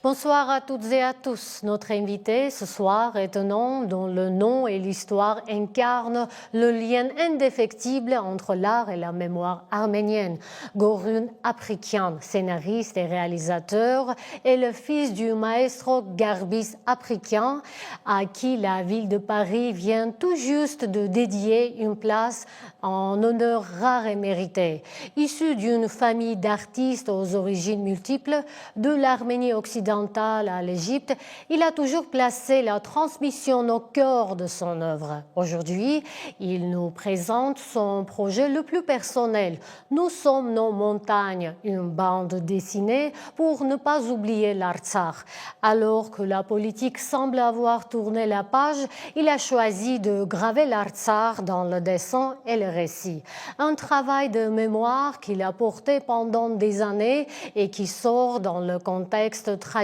Bonsoir à toutes et à tous. Notre invité ce soir est un homme dont le nom et l'histoire incarnent le lien indéfectible entre l'art et la mémoire arménienne. Gorun Aprikian, scénariste et réalisateur, est le fils du maestro Garbis Aprikian, à qui la ville de Paris vient tout juste de dédier une place en honneur rare et mérité. Issu d'une famille d'artistes aux origines multiples, de l'Arménie occidentale à l'Égypte, il a toujours placé la transmission au cœur de son œuvre. Aujourd'hui, il nous présente son projet le plus personnel. Nous sommes nos montagnes, une bande dessinée pour ne pas oublier l'Artsakh. Alors que la politique semble avoir tourné la page, il a choisi de graver l'Artsakh dans le dessin et le récit. Un travail de mémoire qu'il a porté pendant des années et qui sort dans le contexte tragique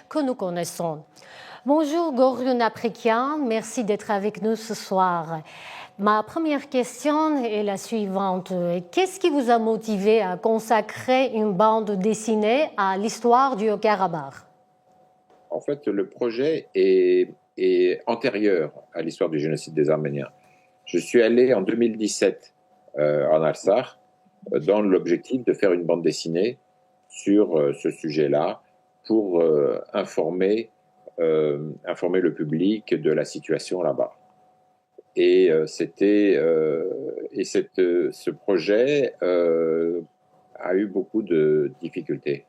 que nous connaissons. Bonjour Gorun Aprikian, merci d'être avec nous ce soir. Ma première question est la suivante. Qu'est-ce qui vous a motivé à consacrer une bande dessinée à l'histoire du Haut-Karabakh? En fait, le projet est antérieur à l'histoire du génocide des Arméniens. Je suis allé en 2017 en Artsakh dans l'objectif de faire une bande dessinée sur ce sujet-là pour informer le public de la situation là-bas. Et ce projet a eu beaucoup de difficultés,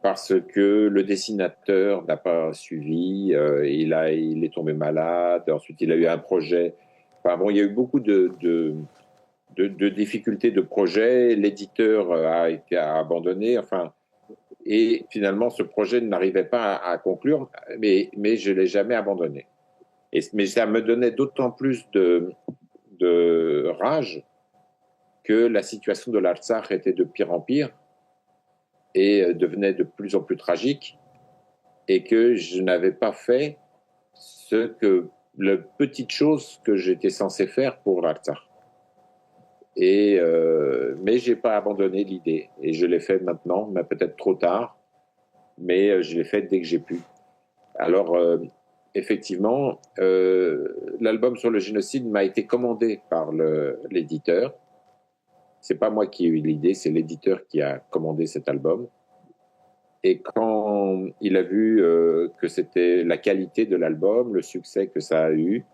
parce que le dessinateur n'a pas suivi, il est tombé malade, ensuite il a eu un projet. Enfin bon, il y a eu beaucoup de difficultés de projet, l'éditeur a été abandonné, enfin, et finalement ce projet n'arrivait pas à conclure, mais je ne l'ai jamais abandonné. Mais ça me donnait d'autant plus de rage que la situation de l'Artsakh était de pire en pire et devenait de plus en plus tragique, et que je n'avais pas fait la petite chose que j'étais censé faire pour l'Artsakh. Mais j'ai pas abandonné l'idée, et je l'ai fait maintenant, mais peut-être trop tard, mais je l'ai fait dès que j'ai pu. Alors, effectivement, l'album sur le génocide m'a été commandé par l'éditeur. C'est pas moi qui ai eu l'idée, c'est l'éditeur qui a commandé cet album. Et quand il a vu que c'était la qualité de l'album, le succès que ça a eu,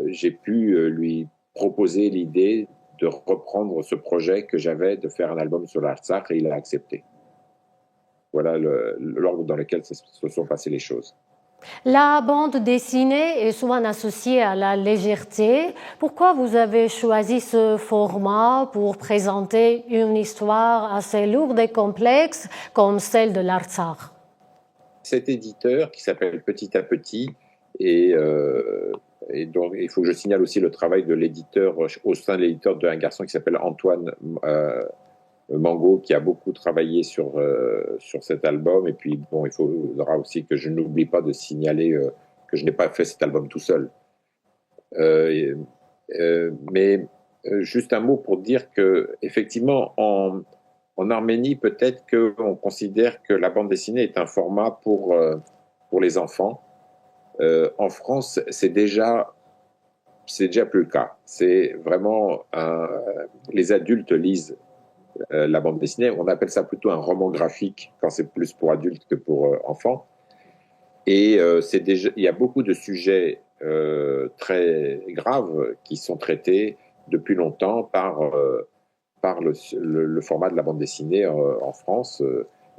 j'ai pu lui proposer l'idée de reprendre ce projet que j'avais de faire un album sur l'Artsakh, et il a accepté. Voilà l'ordre dans lequel se sont passées les choses. La bande dessinée est souvent associée à la légèreté. Pourquoi vous avez choisi ce format pour présenter une histoire assez lourde et complexe comme celle de l'Artsakh? Cet éditeur qui s'appelle Petit à Petit, et donc il faut que je signale aussi le travail de l'éditeur, au sein de l'éditeur, d'un garçon qui s'appelle Antoine Mango, qui a beaucoup travaillé sur cet album. Et puis bon, il faudra aussi que je n'oublie pas de signaler que je n'ai pas fait cet album tout seul. Mais juste un mot pour dire que effectivement en Arménie, peut-être qu'on considère que la bande dessinée est un format pour les enfants. En France, c'est déjà plus le cas. C'est vraiment les adultes lisent la bande dessinée. On appelle ça plutôt un roman graphique quand c'est plus pour adultes que pour enfants. Et il y a beaucoup de sujets très graves qui sont traités depuis longtemps par le format de la bande dessinée en France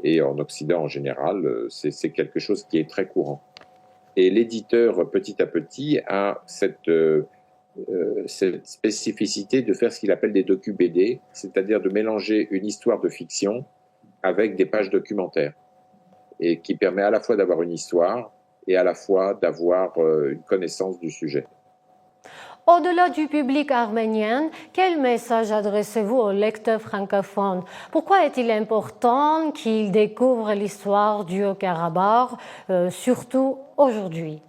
et en Occident en général. C'est quelque chose qui est très courant. Et l'éditeur, Petit à Petit, a cette spécificité de faire ce qu'il appelle des docu-BD, c'est-à-dire de mélanger une histoire de fiction avec des pages documentaires, et qui permet à la fois d'avoir une histoire et à la fois d'avoir une connaissance du sujet. Au-delà du public arménien, quel message adressez-vous aux lecteurs francophones? Pourquoi est-il important qu'ils découvrent l'histoire du Haut-Karabakh, surtout aujourd'hui?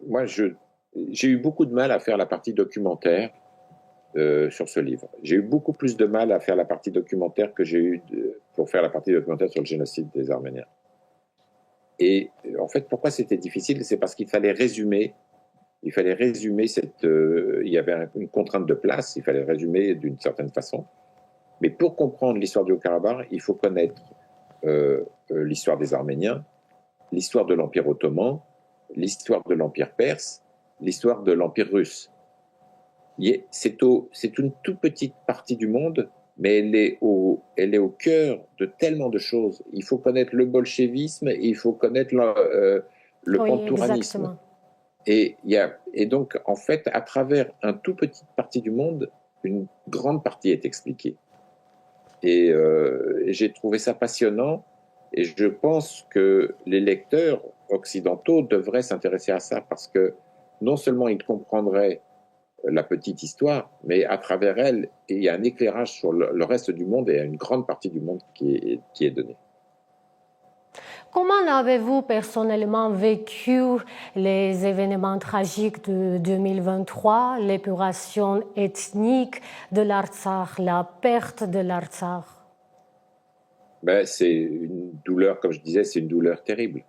Moi, j'ai eu beaucoup de mal à faire la partie documentaire. sur ce livre. J'ai eu beaucoup plus de mal à faire la partie documentaire que j'ai eu pour faire la partie documentaire sur le génocide des Arméniens. Et en fait, pourquoi c'était difficile? C'est parce qu'il fallait résumer. Il fallait résumer il y avait une contrainte de place, il fallait résumer d'une certaine façon. Mais pour comprendre l'histoire du Haut-Karabakh, il faut connaître l'histoire des Arméniens, l'histoire de l'Empire ottoman, l'histoire de l'Empire perse, l'histoire de l'Empire russe. C'est une toute petite partie du monde, mais elle est au cœur de tellement de choses. Il faut connaître le bolchevisme, il faut connaître le panturanisme. Et donc, en fait, à travers une toute petite partie du monde, une grande partie est expliquée. Et j'ai trouvé ça passionnant. Et je pense que les lecteurs occidentaux devraient s'intéresser à ça parce que non seulement ils comprendraient la petite histoire, mais à travers elle, il y a un éclairage sur le reste du monde et une grande partie du monde qui est donné. Comment avez-vous personnellement vécu les événements tragiques de 2023, l'épuration ethnique de l'Artsakh, la perte de l'Artsakh? C'est une douleur, comme je disais, c'est une douleur terrible.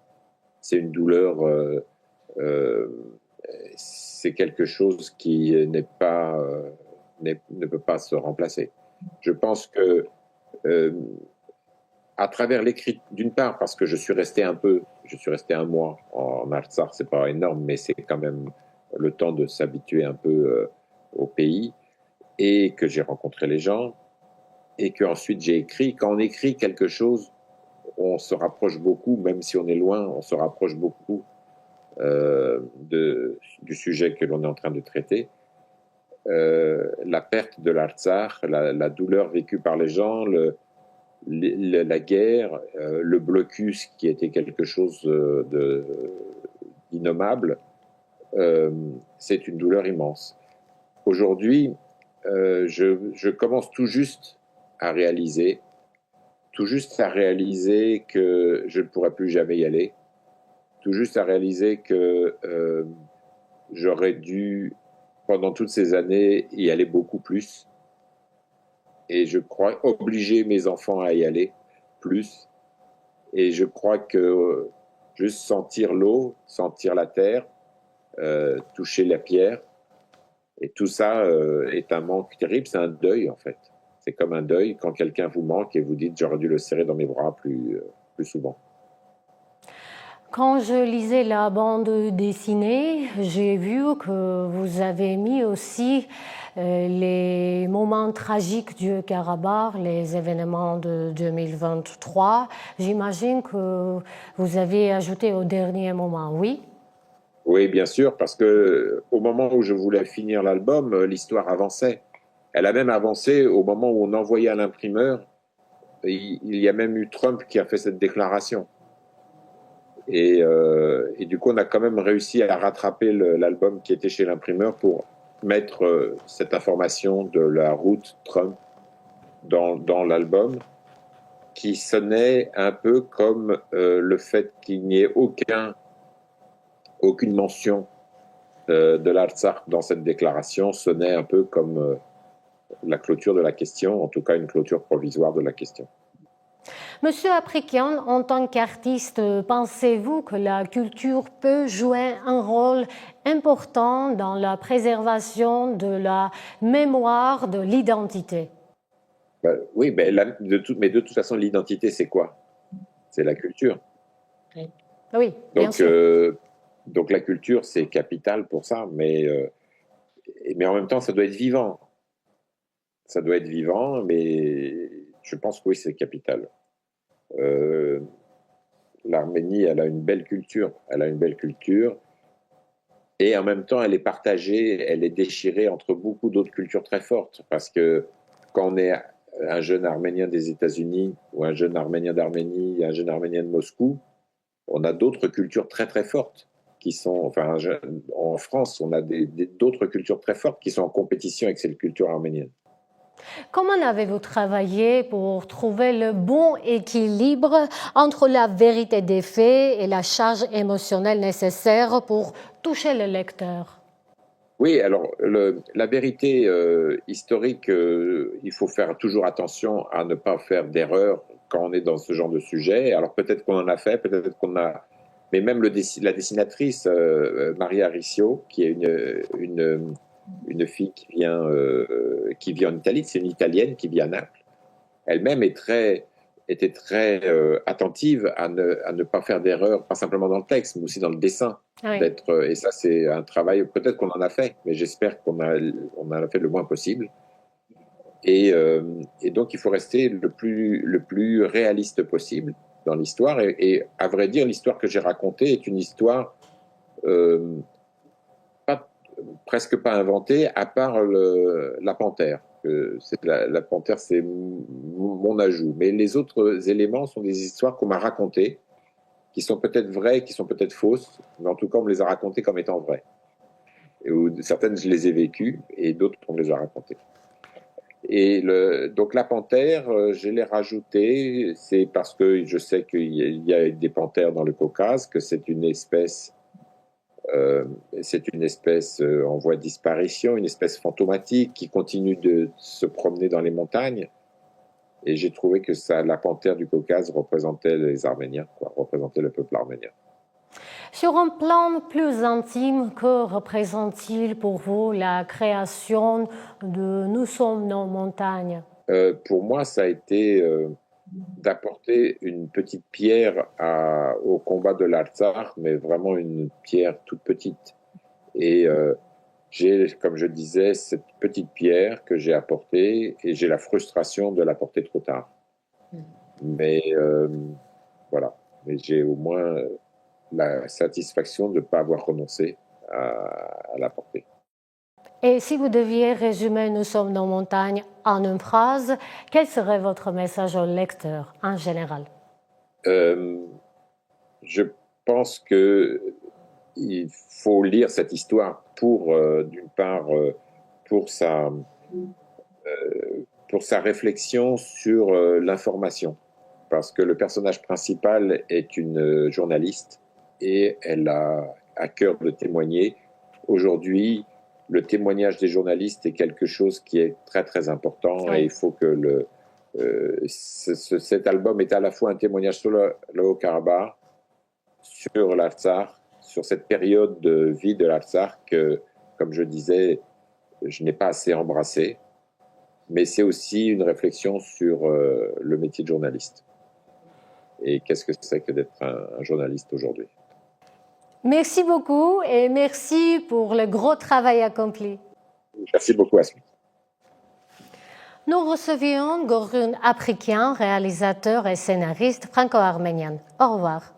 C'est une douleur, c'est quelque chose qui ne peut pas se remplacer. Je pense que à travers l'écrit, d'une part parce que je suis resté un mois en Artsakh, c'est pas énorme, mais c'est quand même le temps de s'habituer un peu au pays, et que j'ai rencontré les gens, et qu'ensuite j'ai écrit. Quand on écrit quelque chose, on se rapproche beaucoup, même si on est loin, on se rapproche beaucoup du sujet que l'on est en train de traiter. La perte de l'Artsakh, la douleur vécue par les gens, la guerre, le blocus qui était quelque chose d'innommable, c'est une douleur immense. Aujourd'hui, je commence tout juste à réaliser que je ne pourrai plus jamais y aller, tout juste à réaliser que j'aurais dû, pendant toutes ces années, y aller beaucoup plus. Et je crois obliger mes enfants à y aller plus. Et je crois que juste sentir l'eau, sentir la terre, toucher la pierre, et tout ça est un manque terrible, c'est un deuil en fait. C'est comme un deuil quand quelqu'un vous manque et vous dites j'aurais dû le serrer dans mes bras plus souvent. Quand je lisais la bande dessinée, j'ai vu que vous avez mis aussi les moments tragiques du Karabakh, les événements de 2023. J'imagine que vous avez ajouté au dernier moment, oui? Oui, bien sûr, parce que au moment où je voulais finir l'album, l'histoire avançait. Elle a même avancé au moment où on envoyait à l'imprimeur. Il y a même eu Trump qui a fait cette déclaration. Et du coup, on a quand même réussi à rattraper l'album qui était chez l'imprimeur pour mettre cette information de la route Trump dans l'album, qui sonnait un peu comme le fait qu'il n'y ait aucune mention de l'Artsakh dans cette déclaration sonnait un peu comme la clôture de la question, en tout cas une clôture provisoire de la question. Monsieur Aprikian, en tant qu'artiste, pensez-vous que la culture peut jouer un rôle important dans la préservation de la mémoire, de l'identité? Oui, mais de toute façon, l'identité, c'est quoi? C'est la culture. Oui, bien sûr. Donc la culture, c'est capital pour ça, mais en même temps, ça doit être vivant. Ça doit être vivant, mais je pense que oui, c'est capital. L'Arménie, elle a une belle culture. Elle a une belle culture. Et en même temps, elle est partagée, elle est déchirée entre beaucoup d'autres cultures très fortes. Parce que quand on est un jeune Arménien des États-Unis, ou un jeune Arménien d'Arménie, un jeune Arménien de Moscou, on a d'autres cultures très très fortes qui sont, enfin, en France, on a d'autres cultures très fortes qui sont en compétition avec cette culture arménienne. Comment avez-vous travaillé pour trouver le bon équilibre entre la vérité des faits et la charge émotionnelle nécessaire pour toucher le lecteur? Oui, alors la vérité historique, il faut faire toujours attention à ne pas faire d'erreur quand on est dans ce genre de sujet. Alors peut-être qu'on en a fait, peut-être qu'on a... Mais même la dessinatrice Maria Riccio, qui est une fille qui vit en Italie, c'est une Italienne qui vit à Naples, elle-même était très attentive à ne pas faire d'erreur, pas simplement dans le texte, mais aussi dans le dessin. Oui. Et ça, c'est un travail, peut-être qu'on en a fait, mais j'espère on en a fait le moins possible. Et donc, il faut rester le plus réaliste possible dans l'histoire. Et à vrai dire, l'histoire que j'ai racontée est une histoire euh, pas, presque pas inventée, à part la panthère. La panthère, c'est mon ajout. Mais les autres éléments sont des histoires qu'on m'a racontées, qui sont peut-être vraies, qui sont peut-être fausses, mais en tout cas, on me les a racontées comme étant vraies. Certaines, je les ai vécues, et d'autres, on me les a racontées. Donc la panthère, je l'ai rajoutée, c'est parce que je sais qu'il y a des panthères dans le Caucase, que c'est une espèce en voie de disparition, une espèce fantomatique qui continue de se promener dans les montagnes. Et j'ai trouvé que la panthère du Caucase représentait les Arméniens, représentait le peuple arménien. Sur un plan plus intime, que représente-t-il pour vous la création de Nous sommes nos montagnes? Pour moi, ça a été d'apporter une petite pierre au combat de l'Artsakh, mais vraiment une pierre toute petite. Et j'ai, comme je disais, cette petite pierre que j'ai apportée et j'ai la frustration de l'apporter trop tard. Mais voilà, mais j'ai au moins la satisfaction de ne pas avoir renoncé à l'apporter. Et si vous deviez résumer Nous sommes nos montagnes en une phrase, quel serait votre message au lecteur en général? Je pense que il faut lire cette histoire d'une part, pour sa, pour sa réflexion sur l'information. Parce que le personnage principal est une journaliste et elle a à cœur de témoigner. Aujourd'hui, le témoignage des journalistes est quelque chose qui est très très important Oui. et il faut que cet album est à la fois un témoignage sur le Haut-Karabakh, sur l'Artsakh, sur cette période de vie de l'Artsakh que, comme je disais, je n'ai pas assez embrassé, mais c'est aussi une réflexion sur le métier de journaliste. Et qu'est-ce que c'est que d'être un journaliste aujourd'hui? Merci beaucoup et merci pour le gros travail accompli. Merci beaucoup, Asmi. Nous recevions Gorun Aprikian, réalisateur et scénariste franco-arménien. Au revoir.